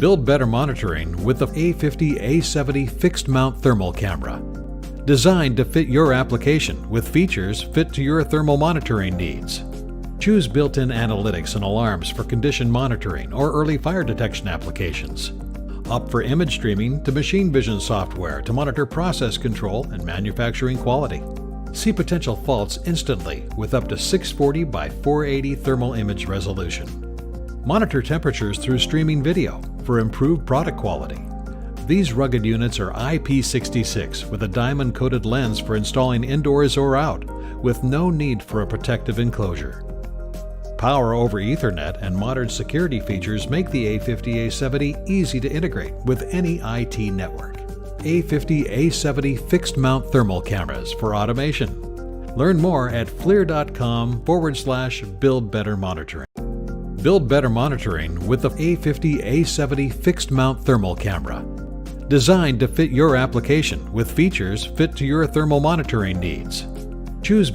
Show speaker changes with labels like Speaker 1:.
Speaker 1: Build better monitoring with the A50 A70 fixed mount thermal camera. Designed to fit your application with features fit to your thermal monitoring needs. Choose built-in analytics and alarms for condition monitoring or early fire detection applications. Opt for image streaming to machine vision software to monitor process control and manufacturing quality. See potential faults instantly with up to 640 by 480 thermal image resolution. Monitor temperatures through streaming video for improved product quality. These rugged units are IP66 with a diamond-coated lens for installing indoors or out, with no need for a protective enclosure. Power over Ethernet and modern security features make the A50 A70 easy to integrate with any IT network. A50 A70 fixed mount thermal cameras for automation. Learn more at FLIR.com/build better monitoring. Build better monitoring with the A50 A70 fixed mount thermal camera. Designed to fit your application with features fit to your thermal monitoring needs. Choose